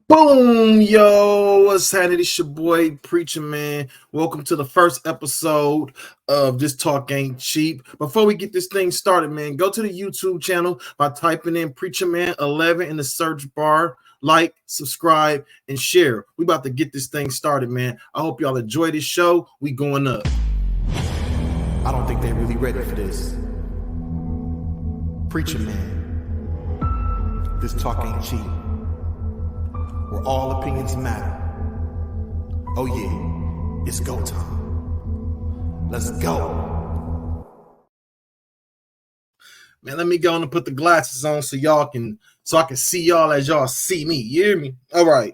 Boom, yo, what's happening? It's your boy, Preacher Man. Welcome to the first episode of This Talk Ain't Cheap. Before we get this thing started, man, go to the YouTube channel by typing in Preacher Man 11 in the search bar. Like, subscribe, and share. We about to get this thing started, man. I hope y'all enjoy this show. We going up. I don't think they're really ready for this. Preacher Man, this talk ain't cheap. Where all opinions matter. Oh yeah, it's go time. Let's go. Man, let me go on and put the glasses on so I can see y'all as y'all see me. You hear me? All right.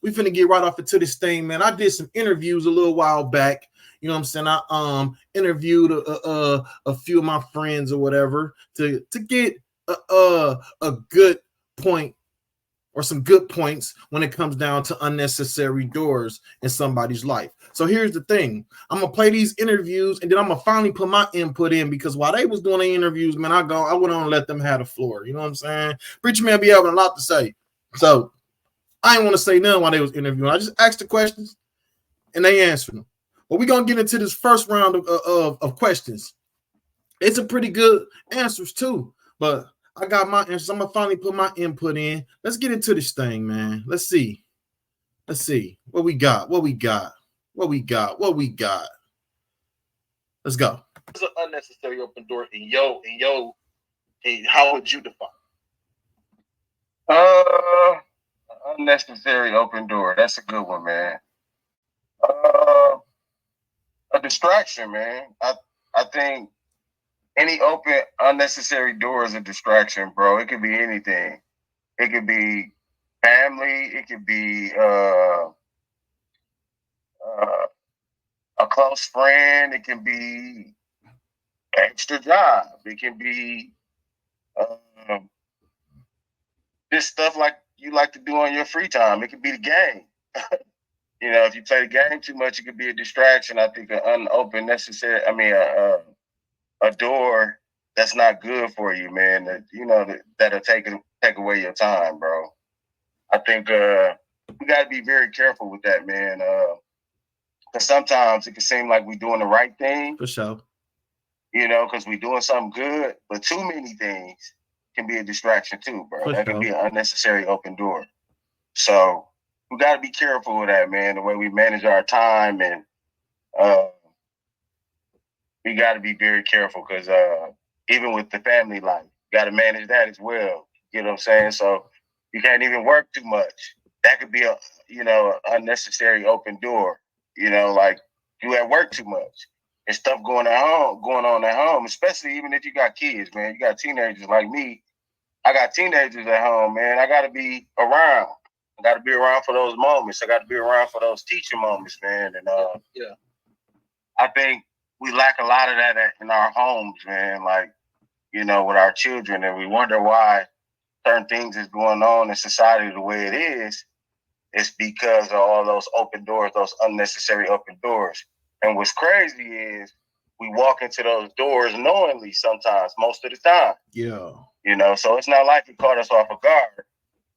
We finna get right off into this thing, man. I did some interviews a little while back. You know what I'm saying? I interviewed a few of my friends or whatever to get a good point or some good points when it comes down to unnecessary doors in somebody's life. So here's the thing. I'm going to play these interviews and then I'm going to finally put my input in because while they was doing the interviews, man, I went on and let them have the floor. You know what I'm saying? Preacher Man be having a lot to say. So I didn't want to say nothing while they was interviewing. I just asked the questions and they answered them. But we're going to get into this first round of questions. It's a pretty good answers too, but I got my answers. I'm gonna finally put my input in. Let's get into this thing, man. Let's see. What we got. Let's go. It's an unnecessary open door how would you define? Unnecessary open door. That's a good one, man. A distraction, man. I think any open unnecessary door is a distraction, bro. It could be anything. It could be family. It could be a close friend. It can be extra job. It can be just stuff like you like to do on your free time. It could be the game. You know, if you play the game too much, it could be a distraction. I think an unopened necessary. I mean, a door that's not good for you, man. That'll take away your time, bro. I think we got to be very careful with that, man. Because sometimes it can seem like we're doing the right thing, for sure. You know, because we're doing something good, but too many things can be a distraction too, bro. That could be an unnecessary open door. So we got to be careful with that, man. The way we manage our time, and we got to be very careful because even with the family life, you got to manage that as well. You know what I'm saying? So you can't even work too much. That could be a unnecessary open door. You know, like you at work too much and stuff going on at home. Especially even if you got kids, man. You got teenagers like me. I got teenagers at home, man. I got to be around. I got to be around for those moments. I got to be around for those teaching moments, man. And I think we lack a lot of that in our homes, man. Like, you know, with our children, and we wonder why certain things is going on in society the way it is. It's because of all those open doors, those unnecessary open doors. And what's crazy is we walk into those doors knowingly sometimes, most of the time. Yeah. You know, so it's not like it caught us off guard.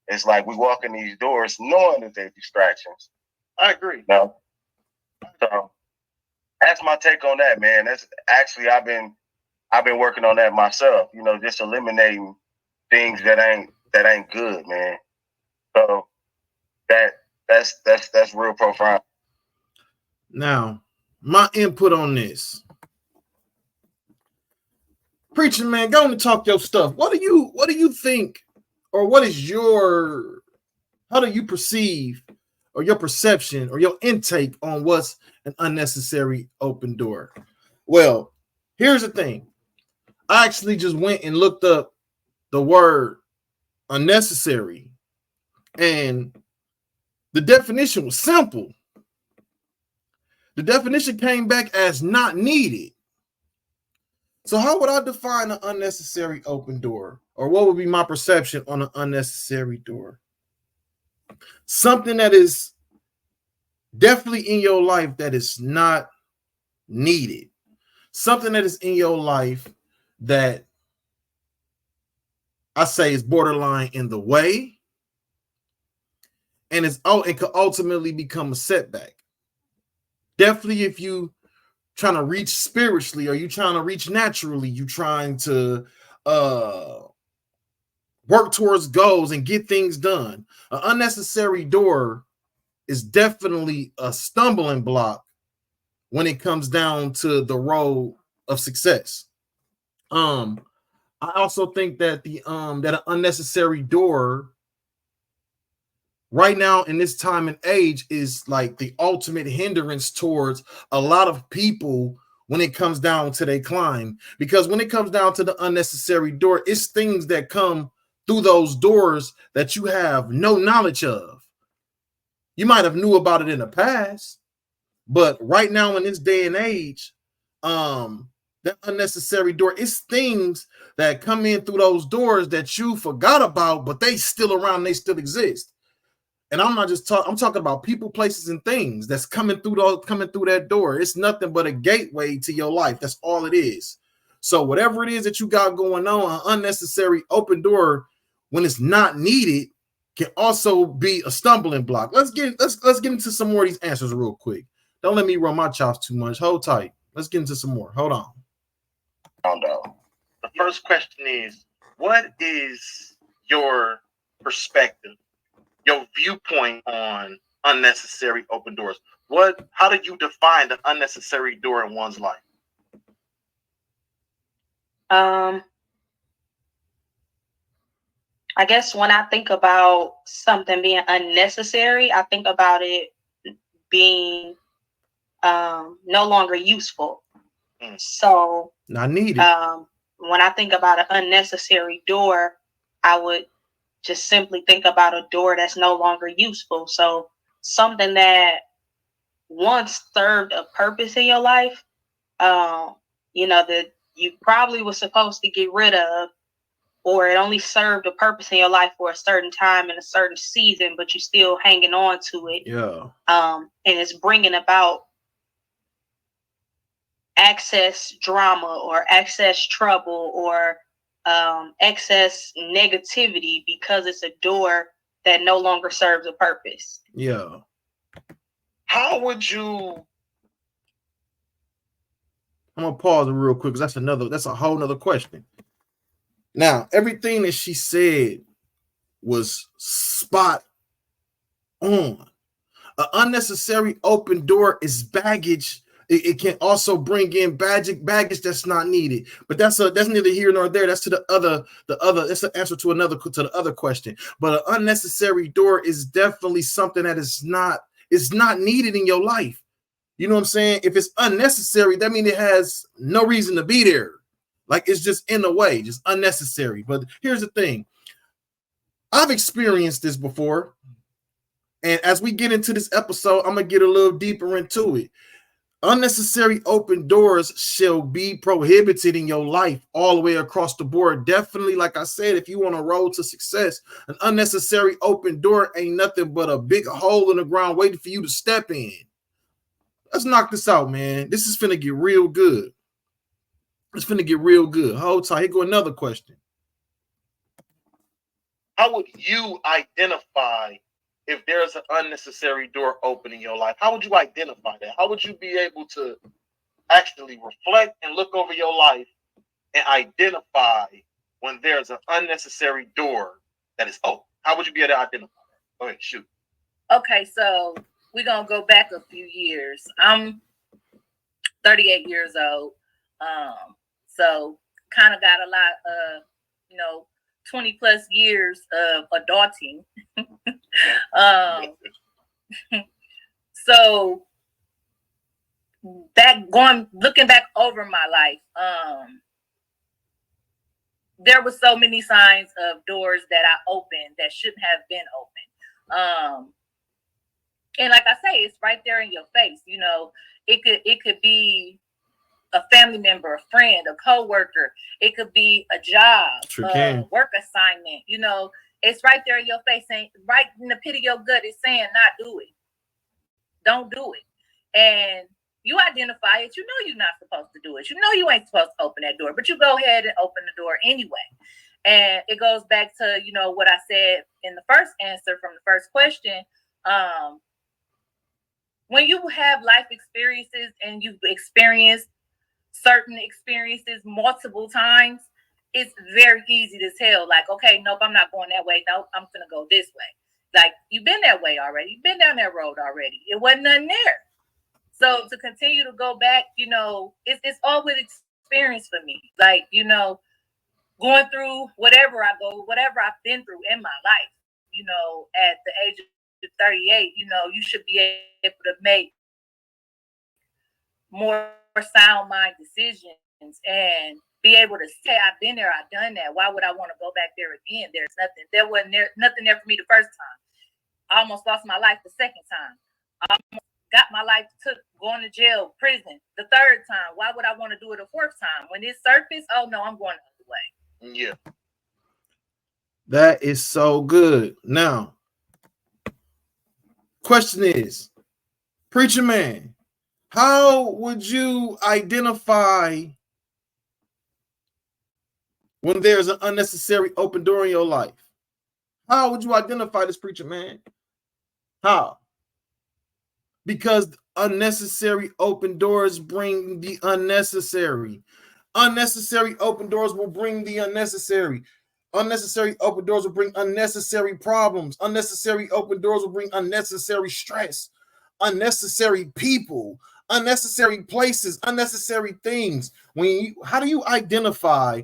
It's like we walk in these doors knowing that they're distractions. I agree. No. So that's my take on that, man. That's actually I've been working on that myself, you know, just eliminating things that ain't good, man. So that's real profound. Now, my input on this. Preacher Man, go on and talk your stuff. What do you think, or how do you perceive, or your perception, or your intake on what's an unnecessary open door? Well, here's the thing. I actually just went and looked up the word unnecessary, and the definition was simple. The definition came back as not needed. So how would I define an unnecessary open door? Or what would be my perception on an unnecessary door? Something that is definitely in your life that is not needed. Something that is in your life that I say is borderline in the way. and it could ultimately become a setback. Definitely, if you trying to reach spiritually, or you trying to reach naturally, you trying to work towards goals and get things done. An unnecessary door is definitely a stumbling block when it comes down to the road of success. I also think that that an unnecessary door right now in this time and age is like the ultimate hindrance towards a lot of people when it comes down to their climb. Because when it comes down to the unnecessary door, it's things that come through those doors that you have no knowledge of. You might have knew about it in the past, but right now in this day and age, that unnecessary door, it's things that come in through those doors that you forgot about, but they still around, they still exist. And I'm not just talking, I'm talking about people, places, and things that's coming through that door. It's nothing but a gateway to your life. That's all it is. So whatever it is that you got going on, an unnecessary open door when it's not needed can also be a stumbling block. Let's get into some more of these answers real quick. Don't let me run my chops too much. Hold tight. Let's get into some more. Hold on. The first question is, what is your perspective, your viewpoint on unnecessary open doors? How do you define the unnecessary door in one's life? I guess when I think about something being unnecessary, I think about it being no longer useful. So not needed. When I think about an unnecessary door, I would just simply think about a door that's no longer useful. So something that once served a purpose in your life, that you probably was supposed to get rid of, or it only served a purpose in your life for a certain time in a certain season, but you're still hanging on to it. Yeah. And it's bringing about excess drama or excess trouble or excess negativity because it's a door that no longer serves a purpose. Yeah. How would you? I'm gonna pause real quick because that's a whole nother question. Now, everything that she said was spot on. An unnecessary open door is baggage. It can also bring in baggage that's not needed. But that's neither here nor there. That's to the other. It's the answer to the other question. But an unnecessary door is definitely something that is not needed in your life. You know what I'm saying? If it's unnecessary, that means it has no reason to be there. Like it's just in the way, just unnecessary. But here's the thing. I've experienced this before. And as we get into this episode, I'm going to get a little deeper into it. Unnecessary open doors shall be prohibited in your life all the way across the board. Definitely, like I said, if you want a road to success, an unnecessary open door ain't nothing but a big hole in the ground waiting for you to step in. Let's knock this out, man. This is finna get real good. It's finna get real good. Hold tight. Here go another question. How would you identify if there's an unnecessary door open in your life? How would you identify that? How would you be able to actually reflect and look over your life and identify when there's an unnecessary door that is open? How would you be able to identify that? Go ahead, shoot. Okay, so we're going to go back a few years. I'm 38 years old. So kind of got a lot of, 20 plus years of adulting. So looking back over my life, there were so many signs of doors that I opened that shouldn't have been open. And like I say, it's right there in your face. It could be a family member, a friend, a coworker. It could be a job, work assignment. It's right there in your face, saying, right in the pit of your gut, it's saying, not do it. Don't do it. And you identify it. You know you're not supposed to do it. You know you ain't supposed to open that door, but you go ahead and open the door anyway. And it goes back to, what I said in the first answer from the first question. When you have life experiences and you've experienced certain experiences multiple times, it's very easy to tell, like, okay, nope, I'm not going that way. Nope, I'm gonna go this way. Like, you've been that way already. You've been down that road already. It wasn't nothing there. So to continue to go back, you know, it's all with experience for me. Like, you know, going through whatever I've been through in my life, you know, at the age of 38, you know, you should be able to make more sound mind decisions and be able to say, I've been there, I've done that. Why would I want to go back there again? There wasn't nothing there for me the first time. I almost lost my life the second time. I almost got my life took going to jail, prison the third time. Why would I want to do it a fourth time? When it surfaced, oh no, I'm going the other way. Yeah. That is so good. Now, question is, Preacher Man, how would you identify when there's an unnecessary open door in your life? How would you identify this, Preacher Man? How? Because unnecessary open doors bring the unnecessary. Unnecessary open doors will bring the unnecessary. Unnecessary open doors will bring unnecessary problems. Unnecessary open doors will bring unnecessary stress, unnecessary people, unnecessary places, unnecessary things. How do you identify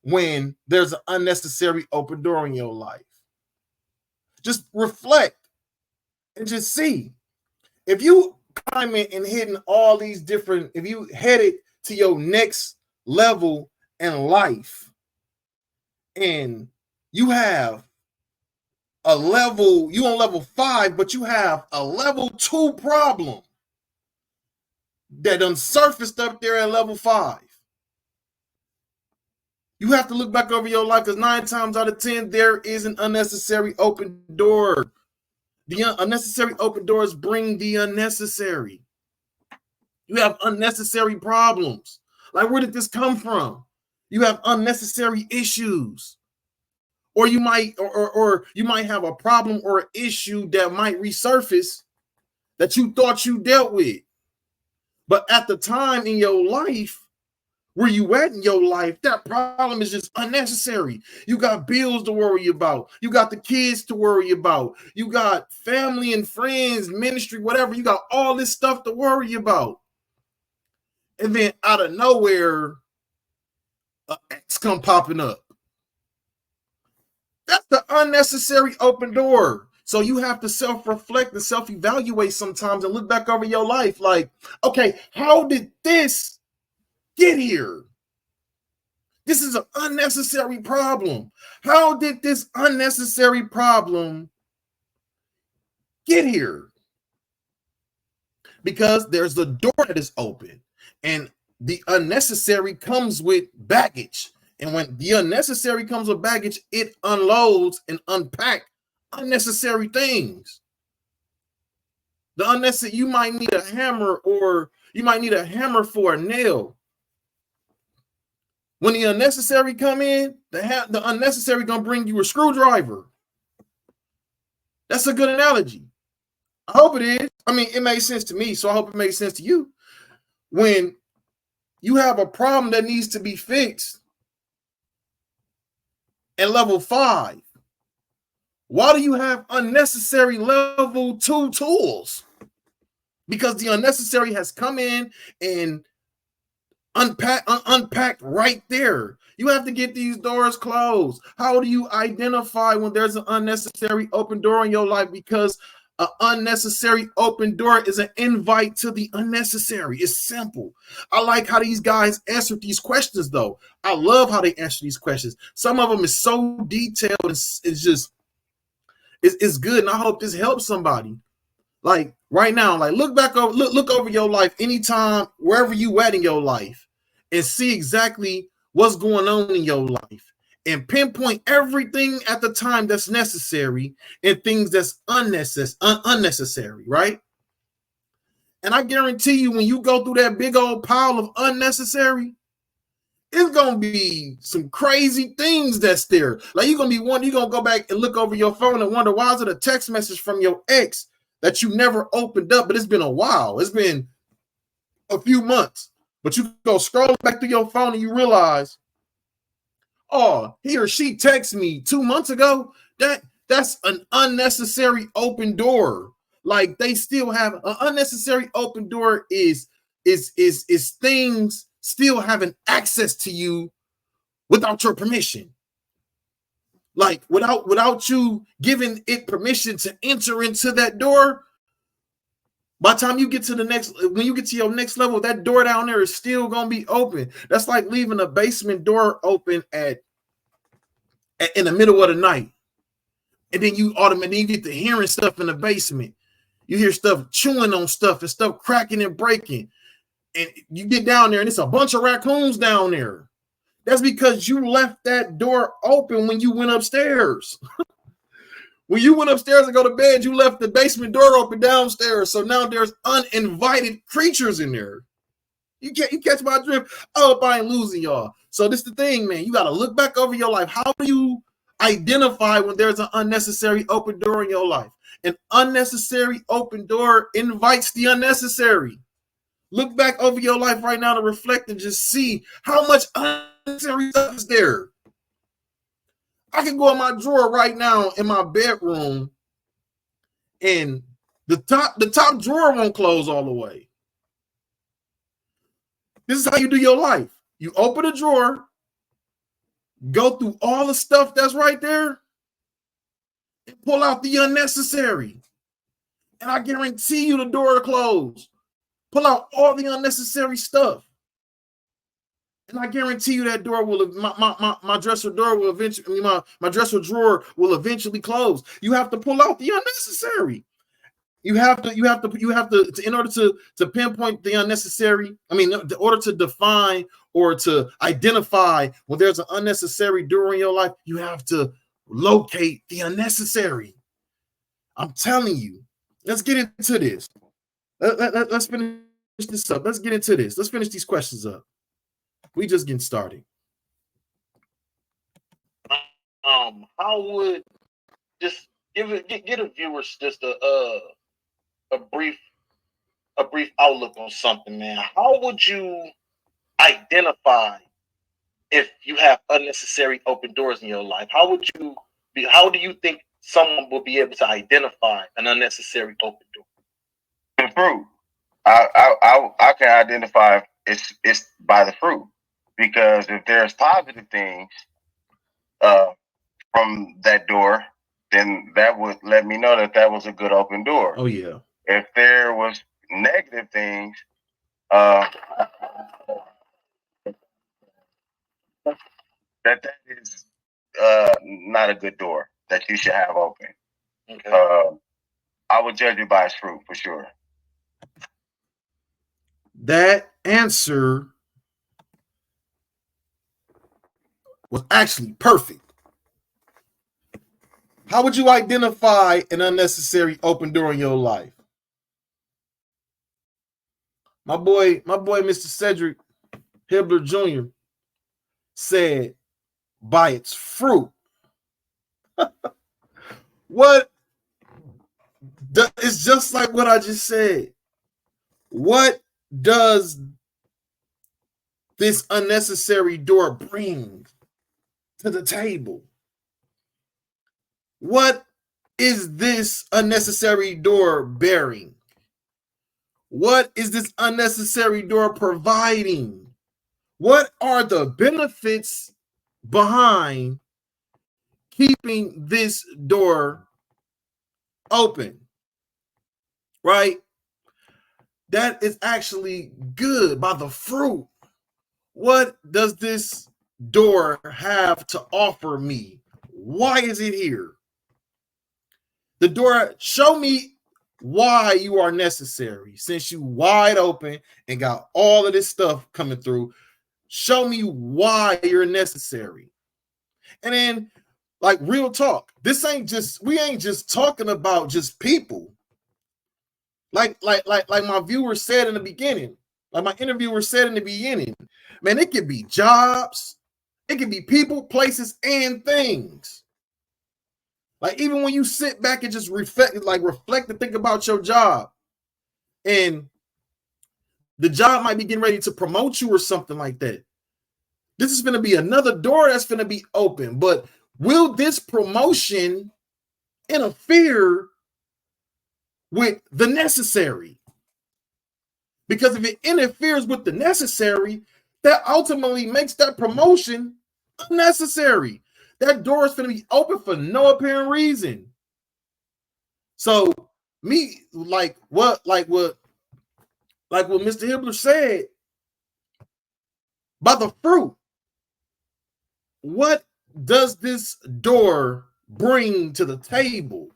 when there's an unnecessary open door in your life? Just reflect and just see. If you climbing and hitting all these different, if you headed to your next level in life and you have a level, you on level 5, but you have a level 2 problem that done surfaced up there at level 5. You have to look back over your life, because 9 times out of 10, there is an unnecessary open door. The unnecessary open doors bring the unnecessary. You have unnecessary problems. Like, where did this come from? You have unnecessary issues. Or you might or you might have a problem or an issue that might resurface that you thought you dealt with. But at the time in your life, where you at in your life, that problem is just unnecessary. You got bills to worry about. You got the kids to worry about. You got family and friends, ministry, whatever. You got all this stuff to worry about. And then out of nowhere, an X come popping up. That's the unnecessary open door. So you have to self-reflect and self-evaluate sometimes and look back over your life like, okay, how did this get here? This is an unnecessary problem. How did this unnecessary problem get here? Because there's a door that is open, and the unnecessary comes with baggage. And when the unnecessary comes with baggage, it unloads and unpacks unnecessary things. The unnecessary, you might need a hammer, or you might need a hammer for a nail. When the unnecessary come in, the unnecessary gonna bring you a screwdriver. That's a good analogy. I hope it is. I mean, it makes sense to me, so I hope it makes sense to you. When you have a problem that needs to be fixed at level 5, why do you have unnecessary level 2 tools? Because the unnecessary has come in and unpacked right there. You have to get these doors closed. How do you identify when there's an unnecessary open door in your life? Because an unnecessary open door is an invite to the unnecessary. It's simple. I like how these guys answer these questions, though. I love how they answer these questions. Some of them is so detailed. It's just, it's good. And I hope this helps somebody. Like right now, like look over your life anytime, wherever you at in your life, and see exactly what's going on in your life, and pinpoint everything at the time that's necessary and things that's unnecessary, right? And I guarantee you, when you go through that big old pile of unnecessary, it's gonna be some crazy things that's there. Like you're gonna go back and look over your phone and wonder why is it a text message from your ex that you never opened up, but it's been a while. It's been a few months. But you go scroll back through your phone and you realize, oh, he or she texted me 2 months ago. That's an unnecessary open door. Like they still have an unnecessary open door is things still having access to you without your permission. Like without you giving it permission to enter into that door. By the time you get to when you get to your next level, that door down there is still gonna be open. That's like leaving a basement door open in the middle of the night, and then you automatically get to hearing stuff in the basement. You hear stuff chewing on stuff and stuff cracking and breaking, and you get down there and it's a bunch of raccoons down there. That's because you left that door open when you went upstairs. When you went upstairs to go to bed, you left the basement door open downstairs. So now there's uninvited creatures in there. You catch my drift? I hope I ain't losing y'all. So this is the thing, man. You got to look back over your life. How do you identify when there's an unnecessary open door in your life? An unnecessary open door invites the unnecessary. Look back over your life right now to reflect and just see how much unnecessary stuff is there. I can go in my drawer right now in my bedroom, and the top drawer won't close all the way. This is how you do your life. You open a drawer, go through all the stuff that's right there, and pull out the unnecessary. And I guarantee you the door will close. Pull out all the unnecessary stuff. And I guarantee you that door will my dresser door will eventually my dresser drawer will eventually close. You have to pull out the unnecessary. You have to in order to pinpoint the unnecessary. I mean, in order to define or to identify when there's an unnecessary door in your life, you have to locate the unnecessary. I'm telling you. Let's get into this. Let's finish this up. Let's get into this. Let's finish these questions up. We just getting started. How would just get a viewers just a brief outlook on something, man? How would you identify if you have unnecessary open doors in your life? How do you think someone will be able to identify an unnecessary open door? The fruit. I can identify it's by the fruit. Because if there's positive things from that door, then that would let me know that was a good open door. Oh, yeah. If there was negative things, that is not a good door that you should have open. Okay. I would judge it by its fruit for sure. That answer was actually perfect. How would you identify an unnecessary open door in your life? My boy, Mr. Cedric Hibbler Jr. said, by its fruit. It's just like what I just said. What does this unnecessary door bring to the table? What is this unnecessary door bearing? What is this unnecessary door providing? What are the benefits behind keeping this door open? Right? That is actually good by the fruit. What does this door have to offer me? Why is it here? The door, show me why you are necessary. Since you wide open and got all of this stuff coming through, show me why you're necessary. And then, like, real talk, we ain't just talking about just people. Like my viewer said in the beginning, like my interviewer said in the beginning, Man, it could be jobs. It could be people, places, and things. Like even when you sit back and just reflect and think about your job, and the job might be getting ready to promote you or something like that. This is going to be another door that's going to be open. But will this promotion interfere with the necessary? Because if it interferes with the necessary, that ultimately makes that promotion unnecessary. That door is going to be open for no apparent reason. So me, like what Mr. Hibbler said about the fruit. What does this door bring to the table?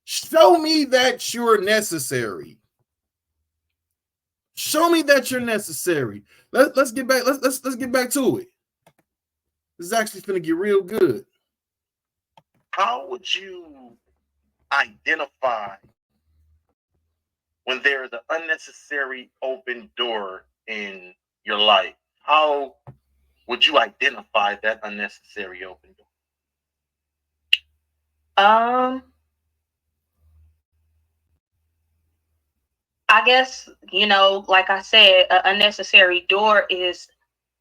Show me that you're necessary. Show me that you're necessary. Let's get back. Let's get back to it. This is actually going to get real good. How would you identify when there is an unnecessary open door in your life? How would you identify that unnecessary open door? I guess, like I said, an unnecessary door is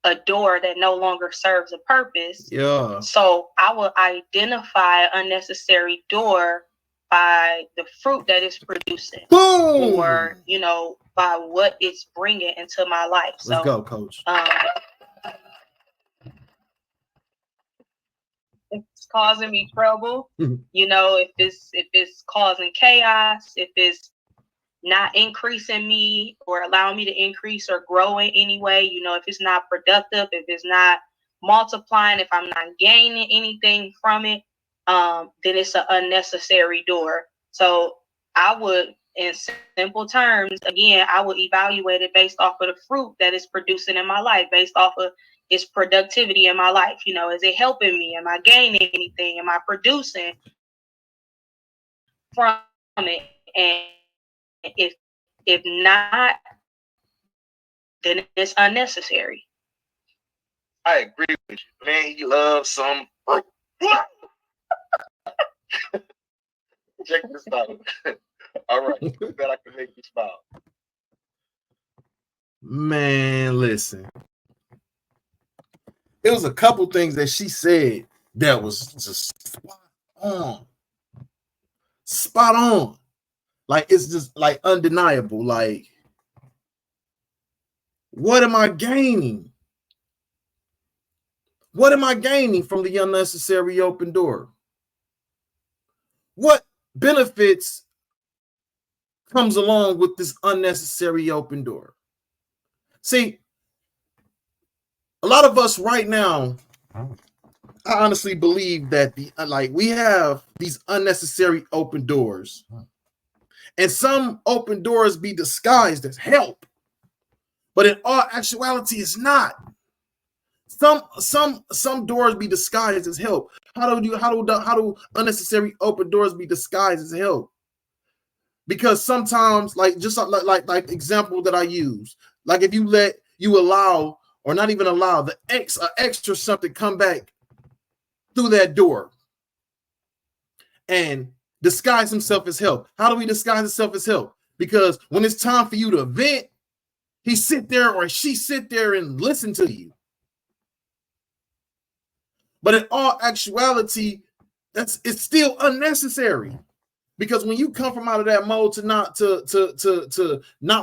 a door that no longer serves a purpose. Yeah. So I will identify an unnecessary door by the fruit that it's producing. Boom! Or, by what it's bringing into my life. Let's go, Coach. If it's causing me trouble, if it's causing chaos, if it's not increasing me or allowing me to increase or grow in any way, if it's not productive, if it's not multiplying, if I'm not gaining anything from it, then it's an unnecessary door. So I would, in simple terms, again, I would evaluate it based off of the fruit that it's producing in my life, based off of its productivity in my life. Is it helping me? Am I gaining anything? Am I producing from it? And if not, then it's unnecessary. I agree with you. Man, he loves some fruit. Check this out. All right. Bet I can make you smile. Man, listen. It was a couple things that she said that was just spot on. Spot on. Like, it's just like undeniable. Like, what am I gaining? What am I gaining from the unnecessary open door? What benefits comes along with this unnecessary open door? See, a lot of us right now, I honestly believe that we have these unnecessary open doors. And some open doors be disguised as help, but in all actuality, it's not. Some doors be disguised as help. How do unnecessary open doors be disguised as help? Because sometimes, like example that I use, like if you allow or not even allow the extra something come back through that door and disguise himself as help. How do we disguise himself as help? Because when it's time for you to vent, he sit there or she sit there and listen to you. But in all actuality, it's still unnecessary. Because when you come from out of that mode to not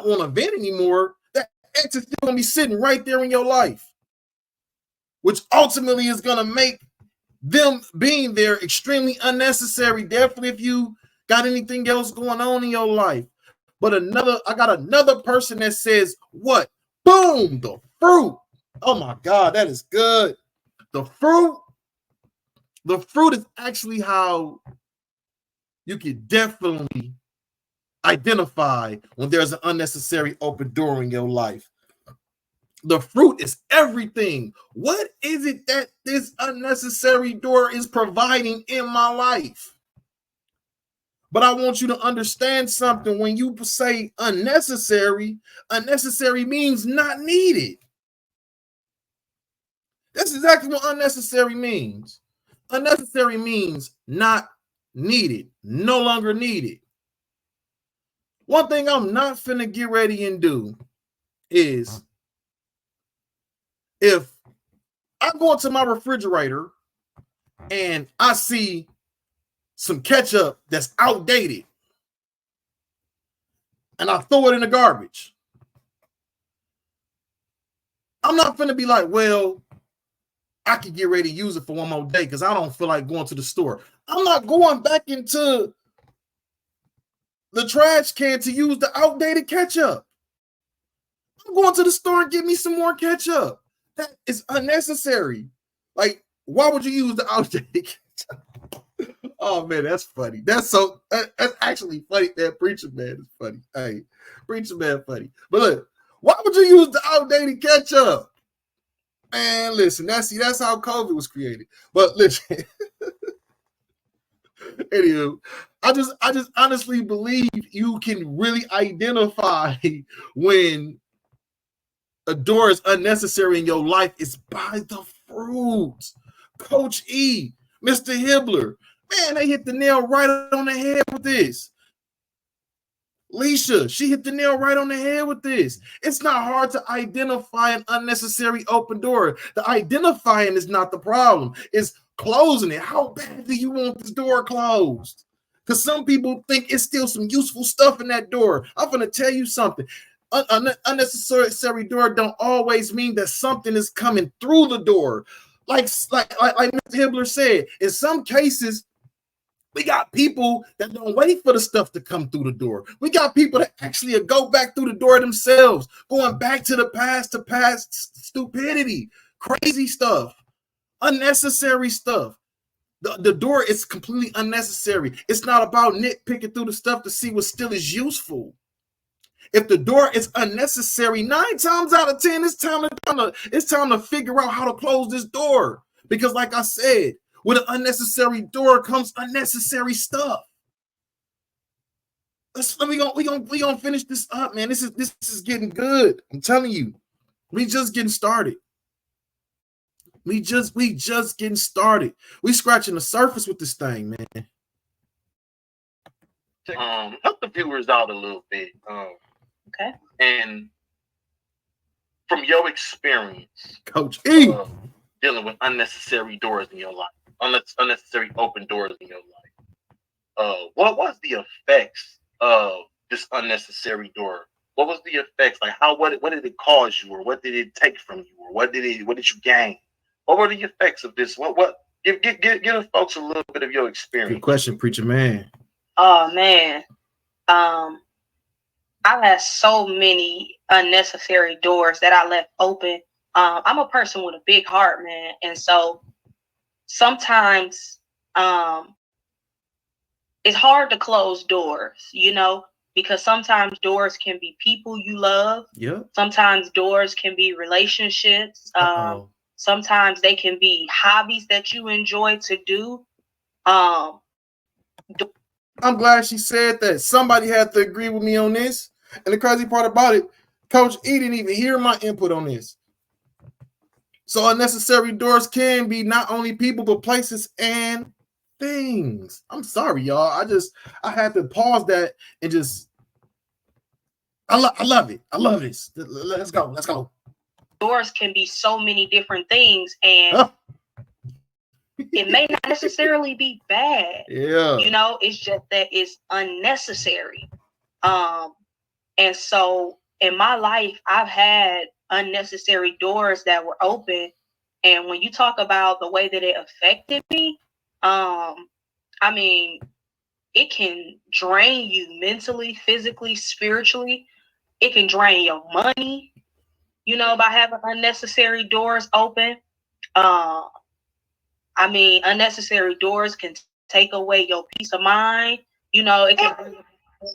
want to vent anymore, that X is still gonna be sitting right there in your life, which ultimately is gonna make them being there extremely unnecessary. Definitely if you got anything else going on in your life. But I got another person that says what? Boom, the fruit. Oh my God, that is good. The fruit is actually how you can definitely identify when there's an unnecessary open door in your life. The fruit is everything. What is it that this unnecessary door is providing in my life? But I want you to understand something. When you say unnecessary, unnecessary means not needed. That's exactly what unnecessary means. Unnecessary means not needed, no longer needed. One thing I'm not finna get ready and do is if I go into my refrigerator and I see some ketchup that's outdated and I throw it in the garbage, I'm not finna be like, well, I can get ready to use it for one more day because I don't feel like going to the store. I'm not going back into the trash can to use the outdated ketchup. I'm going to the store and get me some more ketchup. That is unnecessary. Like, why would you use the outdated ketchup? Oh man, that's funny. That's actually funny. That Preacher Man is funny. Hey, Preacher Man funny. But look, why would you use the outdated ketchup? Man, listen, that's how COVID was created. But listen, anywho, I just honestly believe you can really identify when a door is unnecessary in your life. Is by the fruits. Coach E, Mr. Hibbler, man, they hit the nail right on the head with this. Leisha, she hit the nail right on the head with this. It's not hard to identify an unnecessary open door. The identifying is not the problem. It's closing it. How bad do you want this door closed? Because some people think it's still some useful stuff in that door. I'm going to tell you something. Unnecessary door don't always mean that something is coming through the door. Like Mr. Hibbler said, in some cases, we got people that don't wait for the stuff to come through the door. We got people that actually go back through the door themselves, going back to the past stupidity, crazy stuff, unnecessary stuff. The door is completely unnecessary. It's not about nitpicking through the stuff to see what still is useful. If the door is unnecessary, 9 times out of 10, it's time to figure out how to close this door. Because like I said, with an unnecessary door comes unnecessary stuff. We gonna finish this up, man. This is getting good. I'm telling you, we just getting started. We just getting started. We scratching the surface with this thing, man. Help the viewers out a little bit. Okay. And from your experience, Coach E, dealing with unnecessary doors in your life. Unnecessary open doors in your life. What was the effects of this unnecessary door? What was the effects? Like what did it cause you, or what did it take from you, or what did you gain? What were the effects of this? Give the folks a little bit of your experience. Good question, Preacher Man. Oh man. I've had so many unnecessary doors that I left open. I'm a person with a big heart, man, and so sometimes it's hard to close doors, because sometimes doors can be people you love. Yeah. Sometimes doors can be relationships. Sometimes they can be hobbies that you enjoy to do. I'm glad she said that. Somebody had to agree with me on this. And the crazy part about it, Coach E didn't even hear my input on this. So unnecessary doors can be not only people, but places and things. I'm sorry, y'all. I had to pause that and just, I love it. I love this. Let's go. Doors can be so many different things, and it may not necessarily be bad. Yeah. It's just that it's unnecessary. And so in my life, I've had unnecessary doors that were open. And when you talk about the way that it affected me, I mean, it can drain you mentally, physically, spiritually. It can drain your money, by having unnecessary doors open. Unnecessary doors can take away your peace of mind. It can bring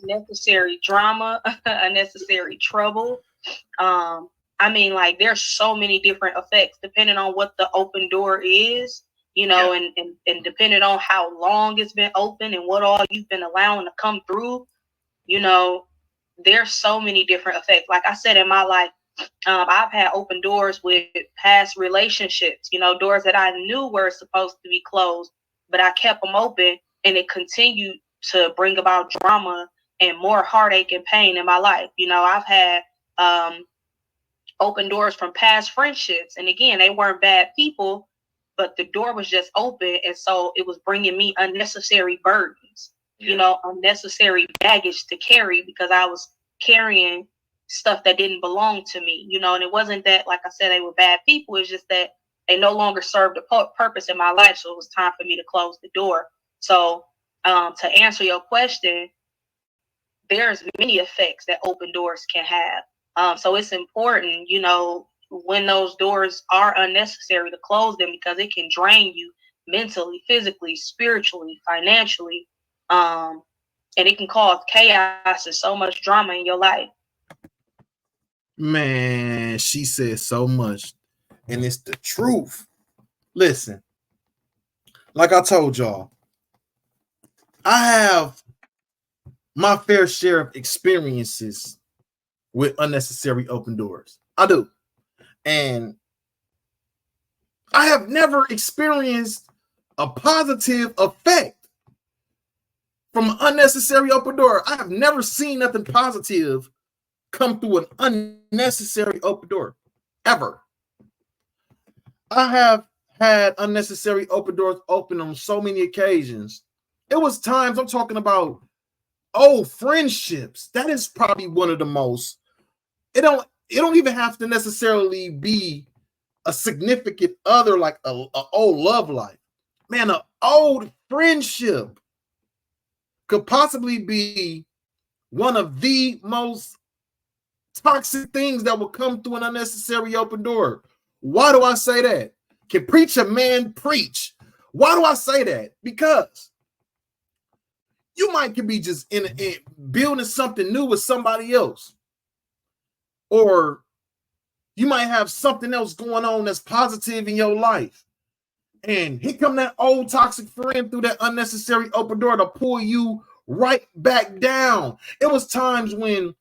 unnecessary drama, unnecessary trouble. There's so many different effects depending on what the open door is, and depending on how long it's been open and what all you've been allowing to come through, there's so many different effects. Like I said, in my life, I've had open doors with past relationships, doors that I knew were supposed to be closed, but I kept them open, and it continued to bring about drama and more heartache and pain in my life. I've had open doors from past friendships, and again, they weren't bad people, but the door was just open, and so it was bringing me unnecessary burdens, unnecessary baggage to carry, because I was carrying stuff that didn't belong to me, and it wasn't that, like I said, they were bad people. It's just that they no longer served a purpose in my life, so it was time for me to close the door. So to answer your question, there's many effects that open doors can have. So it's important, when those doors are unnecessary, to close them, because it can drain you mentally, physically, spiritually, financially, and it can cause chaos and so much drama in your life. Man, she said so much, and it's the truth. Listen, like I told y'all, I have my fair share of experiences with unnecessary open doors. I do. And I have never experienced a positive effect from an unnecessary open door. I have never seen nothing positive come through an unnecessary open door, ever. I have had unnecessary open doors open on so many occasions. It was times, I'm talking about old friendships. That is probably one of the most, it don't even have to necessarily be a significant other, like a old love life. Man, an old friendship could possibly be one of the most toxic things that will come through an unnecessary open door. Why do I say that? Can Preacher Man preach? Why do I say that? Because you might could be just in building something new with somebody else, or you might have something else going on that's positive in your life, and here come that old toxic friend through that unnecessary open door to pull you right back down. It was times when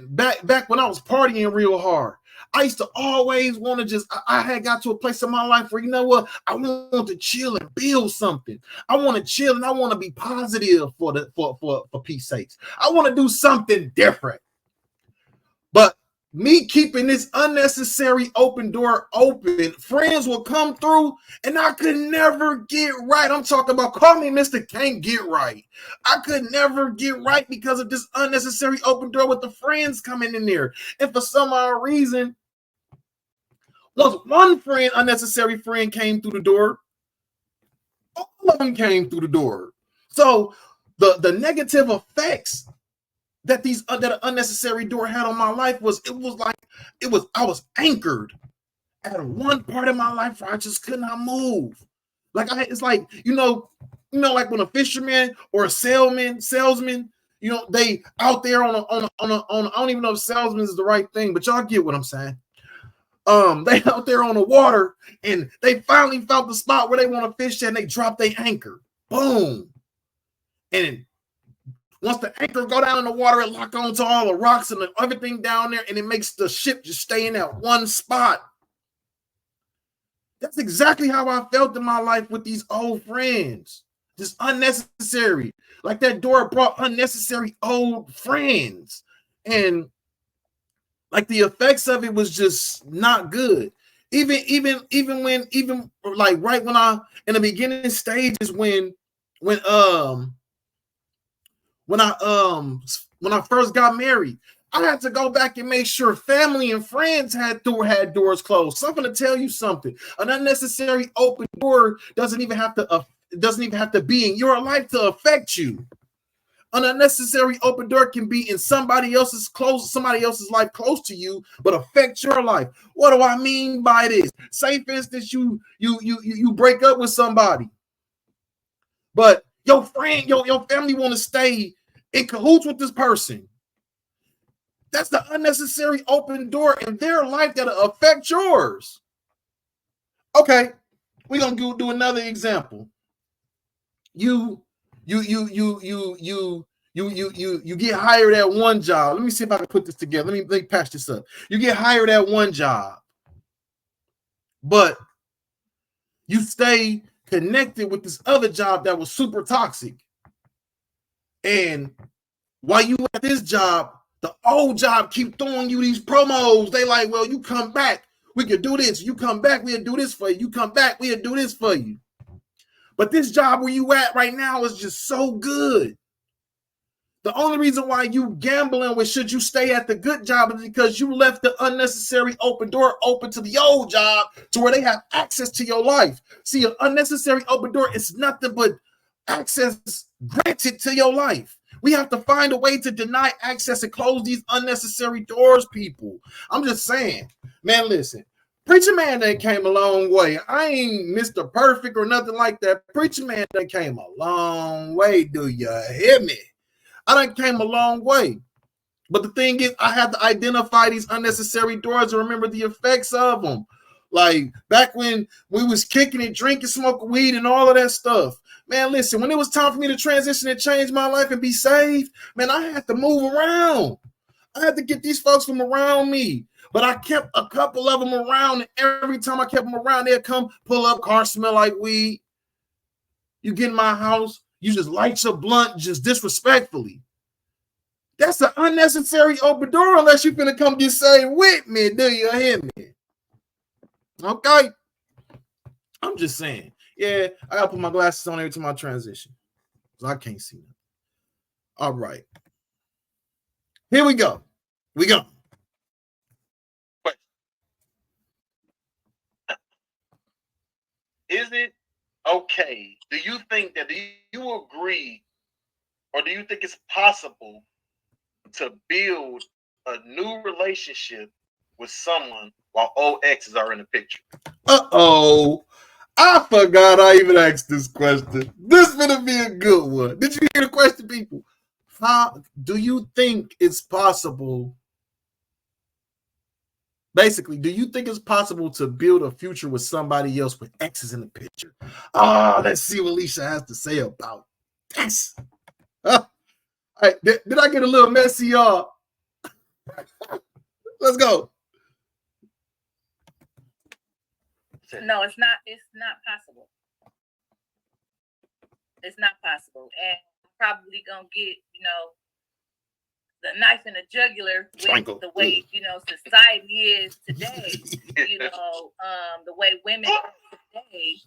back when I was partying real hard, I used to always want to I had got to a place in my life where, you know what, I want to chill and build something. I want to chill and I want to be positive for peace sakes. I want to do something different. But me keeping this unnecessary open door open, friends will come through and I could never get right. I'm talking about, call me Mr. Can't Get Right. I could never get right because of this unnecessary open door with the friends coming in there. And for some odd reason, once one unnecessary friend came through the door, all of them came through the door. So the negative effects that that unnecessary door had on my life I was anchored at one part of my life where I just could not move. It's like, like when a fisherman or a salesman, they out there on a I don't even know if salesman is the right thing, but y'all get what I'm saying. They out there on the water and they finally found the spot where they want to fish at, and they drop their anchor. Boom. And once the anchor go down in the water, it lock onto all the rocks and everything down there, and it makes the ship just stay in that one spot. That's exactly how I felt in my life with these old friends. Just unnecessary. Like that door brought unnecessary old friends. And like the effects of it was just not good. Even like right when in the beginning stages when I first got married, I had to go back and make sure family and friends had doors closed. So I'm going to tell you something. An unnecessary open door doesn't even have to be in your life to affect you. An unnecessary open door can be in somebody else's life close to you, but affect your life. What do I mean by this? Say, for instance, you break up with somebody, but your friend, your family want to stay in cahoots with this person. That's the unnecessary open door in their life that'll affect yours. Okay, we're gonna do another example. You You get hired at one job. Let me see if I can put this together. Let me patch this up. You get hired at one job, but you stay connected with this other job that was super toxic. And while you at this job, the old job keep throwing you these promos. They like, well, you come back, we can do this. You come back, we'll do this for you. You come back, we'll do this for you. But this job where you at right now is just so good. The only reason why you gambling with should you stay at the good job is because you left the unnecessary open door open to the old job to where they have access to your life. See, an unnecessary open door is nothing but access granted to your life. We have to find a way to deny access and close these unnecessary doors, people. I'm just saying, man, listen. Preacher Man done came a long way. I ain't Mr. Perfect or nothing like that. Preacher Man done came a long way. Do you hear me? I done came a long way. But the thing is, I have to identify these unnecessary doors and remember the effects of them. Like back when we was kicking it, drinking, smoking weed, and all of that stuff. Man, listen, when it was time for me to transition and change my life and be saved, man, I had to move around. I had to get these folks from around me. But I kept a couple of them around, and every time I kept them around, they'd come pull up, car smell like weed. You get in my house, you just light your blunt just disrespectfully. That's an unnecessary open door unless you're gonna come get saved with me. Do you hear me? Okay. I'm just saying. Yeah, I gotta put my glasses on every time I transition. So I can't see them. All right. Here we go. We go. Is it okay? Do you think that, do you agree, or do you think it's possible to build a new relationship with someone while old exes are in the picture? Uh-oh. I forgot I even asked this question. This is gonna be a good one. Did you hear the question, people? How do you think it's possible? Basically, do you think it's possible to build a future with somebody else with exes in the picture? Let's see what Alicia has to say about this. All right, did I get a little messy, y'all? Let's go. No, it's not. It's not possible. It's not possible, and probably gonna get the knife in the jugular with the way society is today. The way women are today.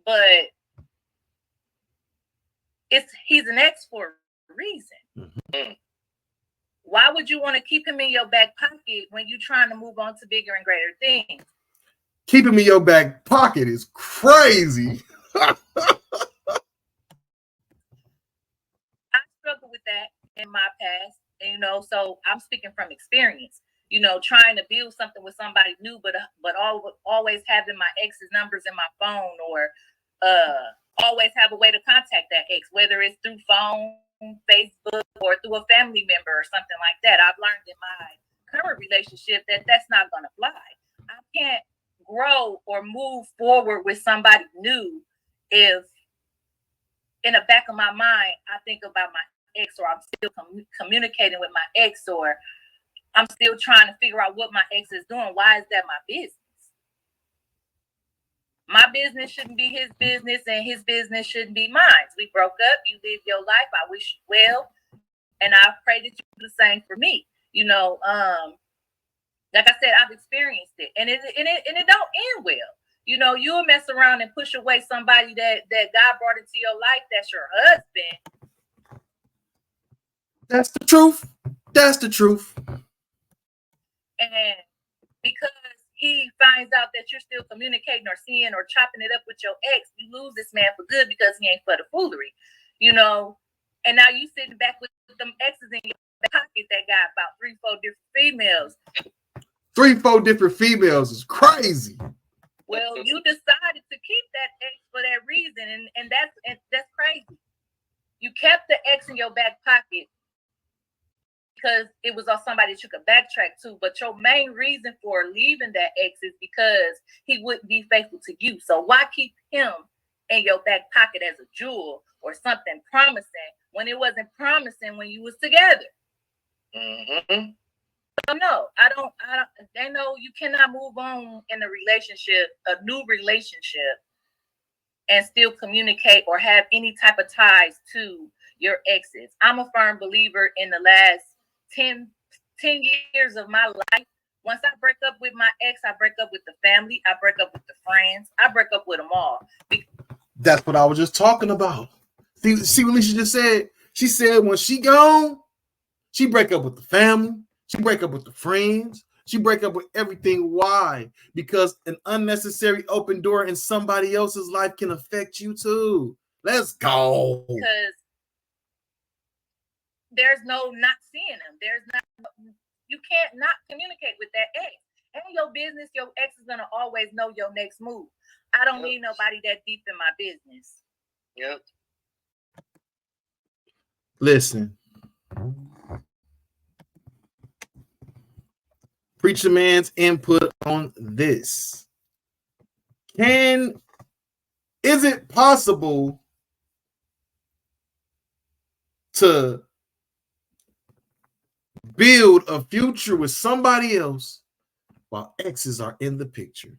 But he's an ex for a reason. Mm-hmm. Why would you want to keep him in your back pocket when you're trying to move on to bigger and greater things? Keeping me in your back pocket is crazy. I struggled with that in my past, so I'm speaking from experience. Trying to build something with somebody new, but always having my ex's numbers in my phone, or always have a way to contact that ex, whether it's through phone, Facebook, or through a family member or something like that. I've learned in my current relationship that that's not going to fly. I can't grow or move forward with somebody new if in the back of my mind I think about my ex, or I'm still communicating with my ex, or I'm still trying to figure out what my ex is doing. Why is that my business? My business shouldn't be his business, and his business shouldn't be mine. We broke up. You live your life. I wish you well, and I pray that you do the same for me. Like I said, I've experienced it, and it don't end well. You'll mess around and push away somebody that God brought into your life. That's your husband. That's the truth. That's the truth. And because he finds out that you're still communicating or seeing or chopping it up with your ex, you lose this man for good because he ain't for the foolery, And now you sitting back with them exes in your pocket that got about 3-4 different females. 3-4 different females is crazy. Well, you decided to keep that ex for that reason, and that's crazy. You kept the ex in your back pocket because it was on somebody that you could backtrack to, but your main reason for leaving that ex is because he wouldn't be faithful to you. So why keep him in your back pocket as a jewel or something promising when it wasn't promising when you was together. Mm-hmm. So no, I don't. They know you cannot move on in a relationship, a new relationship, and still communicate or have any type of ties to your exes. I'm a firm believer in the last 10 years of my life. Once I break up with my ex, I break up with the family, I break up with the friends, I break up with them all. That's what I was just talking about. See what Alicia just said? She said when she gone, she break up with the family, she break up with the friends, she break up with everything. Why? Because an unnecessary open door in somebody else's life can affect you too. Let's go. Because there's no not seeing them. There's not, you can't not communicate with that ex. And your business, your ex is gonna always know your next move. I don't need nobody that deep in my business. Yep. Listen. Preacher Man's input on this. Is it possible to build a future with somebody else while exes are in the picture?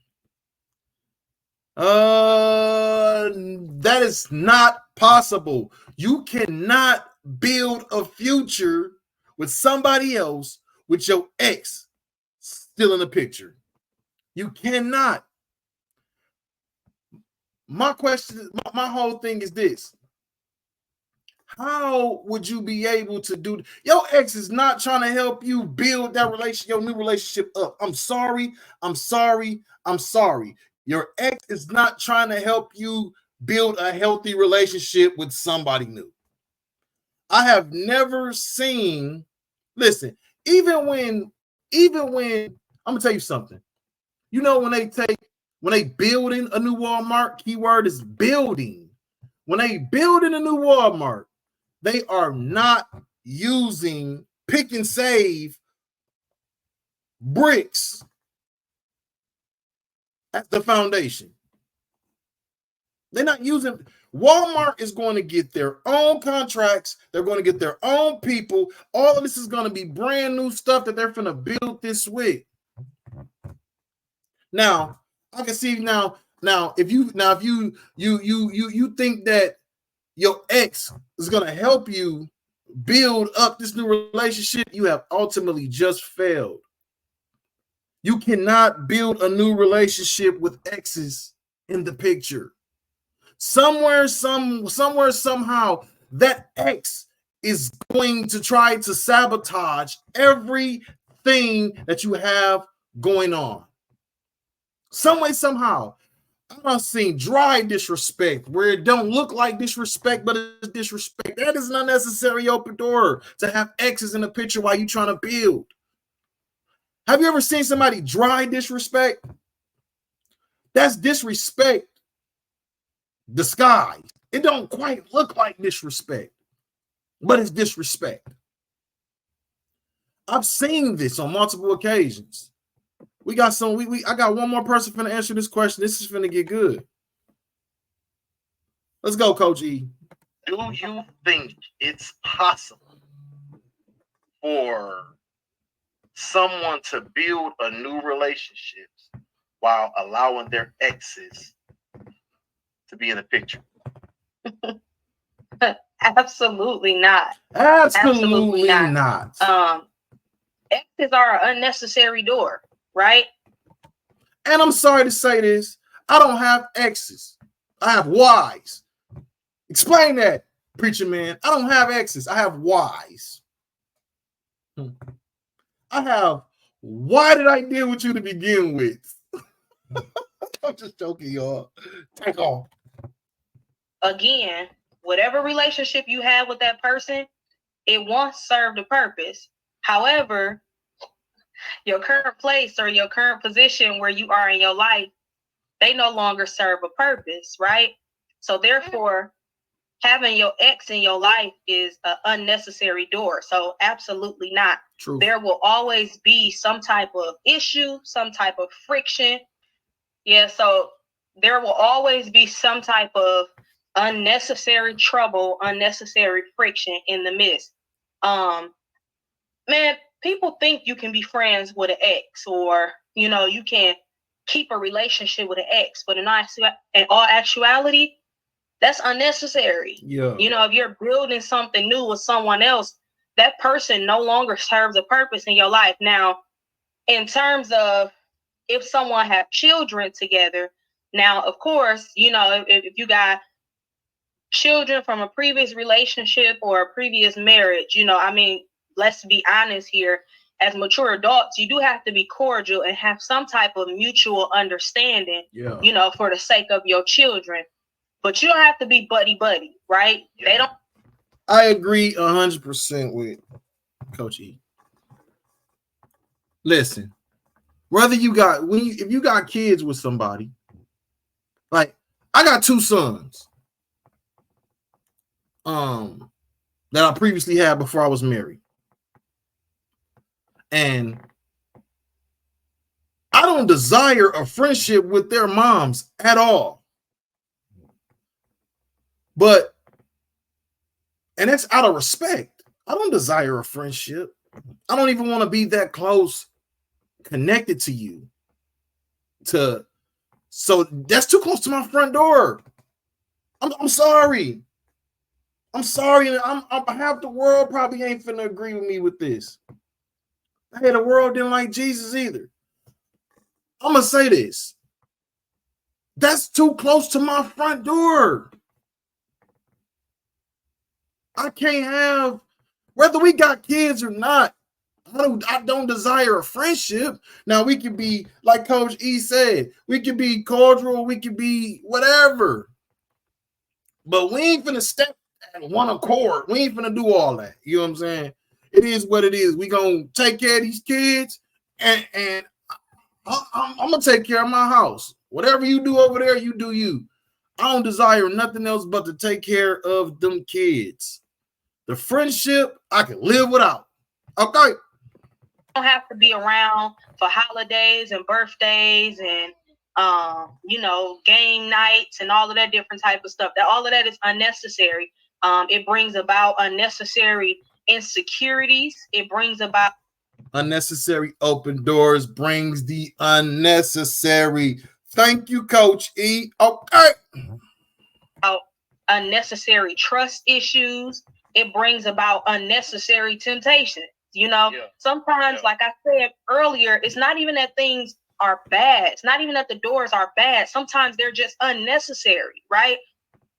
That is not possible. You cannot build a future with somebody else with your ex still in the picture. You cannot. My question, my whole thing is this. How would you be able to do? Your ex is not trying to help you build that relationship, your new relationship up. I'm sorry. Your ex is not trying to help you build a healthy relationship with somebody new. I have never seen, listen, even when I'm gonna tell you something. You know, when they building a new Walmart, keyword is building. When they building a new Walmart, they are not using pick and save bricks as the foundation. They're not using. Walmart is going to get their own contracts. They're going to get their own people. All of this is going to be brand new stuff that they're going to build this with. Now, I can see now if you think that your ex is going to help you build up this new relationship, you have ultimately just failed. You cannot build a new relationship with exes in the picture. Somewhere, somehow, that ex is going to try to sabotage everything that you have going on. Some way, somehow. I've seen dry disrespect where it don't look like disrespect, but it's disrespect. That is an unnecessary open door to have exes in the picture while you're trying to build. Have you ever seen somebody dry disrespect? That's disrespect disguised. It don't quite look like disrespect, but it's disrespect. I've seen this on multiple occasions. We got some. I got one more person finna answer this question. This is finna get good. Let's go, Coach E. Do you think it's possible for someone to build a new relationship while allowing their exes to be in the picture? Absolutely not. Absolutely not. Exes are an unnecessary door, right? And I'm sorry to say this, I don't have exes. I have Ys. Explain that, Preacher Man. I don't have exes. I have Ys. I have, why did I deal with you to begin with? I'm just joking, y'all. Take off. Again, whatever relationship you have with that person, it once served a purpose. However, your current place or your current position where you are in your life, they no longer serve a purpose, right? So therefore, having your ex in your life is an unnecessary door. So absolutely not. True. There will always be some type of issue, some type of friction. Yeah, so there will always be some type of unnecessary trouble, unnecessary friction in the midst. Man, people think you can be friends with an ex, or you can keep a relationship with an ex, but in all actuality, that's unnecessary. Yeah. If you're building something new with someone else, that person no longer serves a purpose in your life. Now, in terms of if someone have children together, now, of course, if you got children from a previous relationship or a previous marriage, let's be honest here. As mature adults, you do have to be cordial and have some type of mutual understanding, for the sake of your children. But you don't have to be buddy, right? Yeah. They don't. I agree 100% with Coach E. Listen, whether if you got kids with somebody, like I got 2 sons, that I previously had before I was married, and I don't desire a friendship with their moms at all. And that's out of respect. I don't desire a friendship. I don't even want to be that close connected to you. So that's too close to my front door. I'm sorry. I'm sorry. Half the world probably ain't finna agree with me with this. Hey, the world didn't like Jesus either. I'm gonna say this. That's too close to my front door. I can't have, whether we got kids or not, I don't desire a friendship. Now, we could be, like Coach E said, we could be cordial, we could be whatever. But we ain't finna step at one accord. We ain't finna do all that. You know what I'm saying? It is what it is. We gonna take care of these kids, and I'm gonna take care of my house. Whatever you do over there, you do you. I don't desire nothing else but to take care of them kids. The friendship, I can live without. Okay. You don't have to be around for holidays and birthdays and game nights and all of that different type of stuff. All of that is unnecessary. It brings about unnecessary insecurities. It brings about unnecessary open doors, brings the unnecessary. Thank you, Coach E. Okay. Unnecessary trust issues. It brings about unnecessary temptation. Sometimes, like I said earlier, it's not even that things are bad. It's not even that the doors are bad. Sometimes they're just unnecessary, right?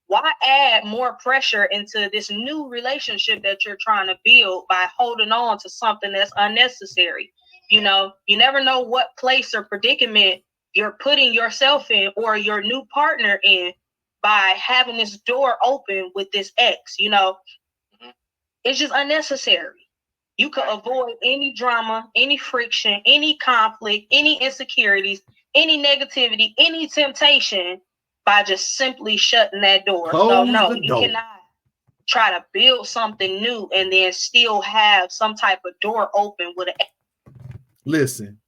Why add more pressure into this new relationship that you're trying to build by holding on to something that's unnecessary? You never know what place or predicament you're putting yourself in or your new partner in by having this door open with this ex. It's just unnecessary. You could avoid any drama, any friction, any conflict, any insecurities, any negativity, any temptation by just simply shutting that door. Close no, the you door. cannot try to build something new and then still have some type of door open with an. Listen,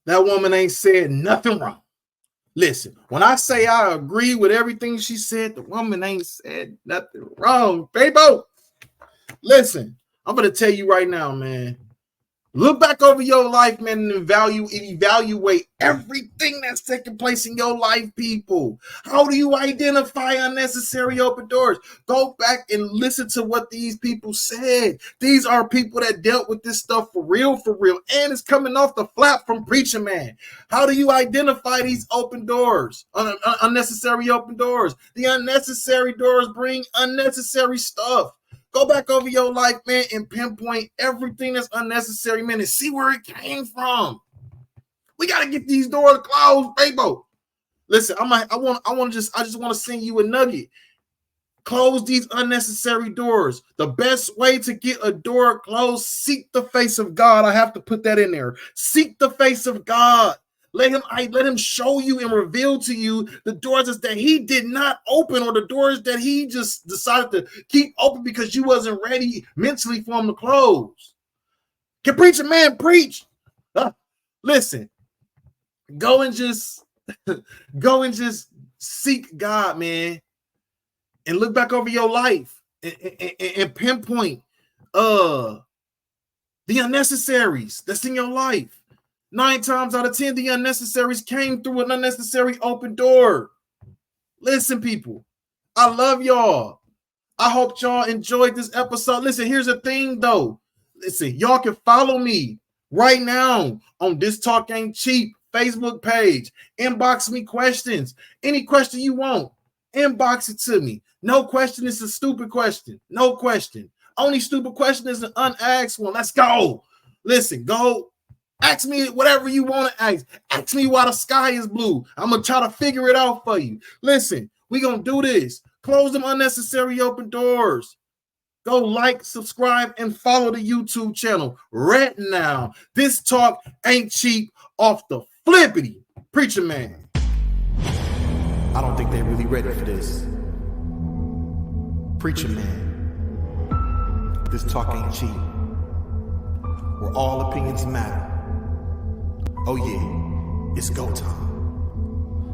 that woman ain't said nothing wrong. Listen, when I say I agree with everything she said, the woman ain't said nothing wrong, baby. Listen, I'm going to tell you right now, man. Look back over your life, man, and evaluate everything that's taking place in your life, people. How do you identify unnecessary open doors? Go back and listen to what these people said. These are people that dealt with this stuff for real, and it's coming off the flap from PREACHA Man. How do you identify these open doors, unnecessary open doors? The unnecessary doors bring unnecessary stuff. Go back over your life, man, and pinpoint everything that's unnecessary, man, and see where it came from. We gotta get these doors closed, baby. Listen, I just want to send you a nugget. Close these unnecessary doors. The best way to get a door closed, seek the face of God. I have to put that in there. Seek the face of God. Let him show you and reveal to you the doors that he did not open, or the doors that he just decided to keep open because you wasn't ready mentally for him to close. Can PREACHA Man preach? Listen, go and just seek God, man, and look back over your life and pinpoint the unnecessaries that's in your life. 9 times out of 10, the unnecessaries came through an unnecessary open door. Listen, people, I love y'all. I hope y'all enjoyed this episode. Listen, here's the thing, though. Listen, y'all can follow me right now on This Talk Ain't Cheap Facebook page. Inbox me questions. Any question you want, inbox it to me. No question is a stupid question. No question. Only stupid question is an unasked one. Let's go. Listen, go. Ask me whatever you want to ask. Ask me why the sky is blue. I'm going to try to figure it out for you. Listen, we're going to do this. Close them unnecessary open doors. Go like, subscribe, and follow the YouTube channel right now. This talk ain't cheap off the flippity. Preacher Man. I don't think they're really ready for this. Preacher Man. This talk ain't cheap. Where all opinions matter. Oh yeah, it's go time.